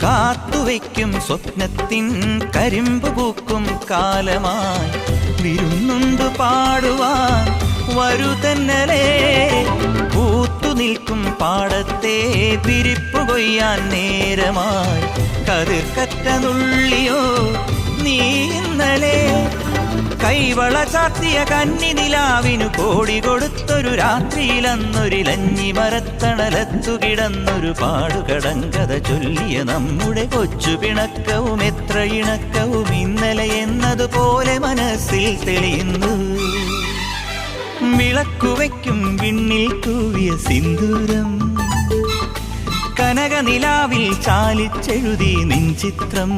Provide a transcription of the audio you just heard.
കാത്തുവയ്ക്കും സ്വപ്നത്തിൻ കരിമ്പ് പൂക്കും കാലമായി വിരുന്നുണ്ട് പാടുവാൻ വരുതന്നലേ. പൂത്തു നിൽക്കും പാടത്തെ വിരിപ്പു കൊയ്യാൻ നേരമായി കതിർക്കറ്റ നുള്ളിയോ നീ ഇന്നലെ. കൈവള ചാർത്തിയ കന്നി നിലാവിനു കോടി കൊടുത്തൊരു രാത്രിയിലന്നൊരിലഞ്ഞി മരത്തണലത്തു കിടന്നൊരു പാടുകടങ്കഥ ചൊല്ലിയ നമ്മുടെ കൊച്ചു പിണക്കവും എത്ര ഇണക്കവും ഇന്നലെ എന്നതുപോലെ മനസ്സിൽ തെളിയുന്നു. വിളക്കുവയ്ക്കും വിണ്ണിൽ തൂവിയ സിന്ദൂരം കനകനിലാവിൽ ചാലിച്ചെഴുതി നിൻ ചിത്രം.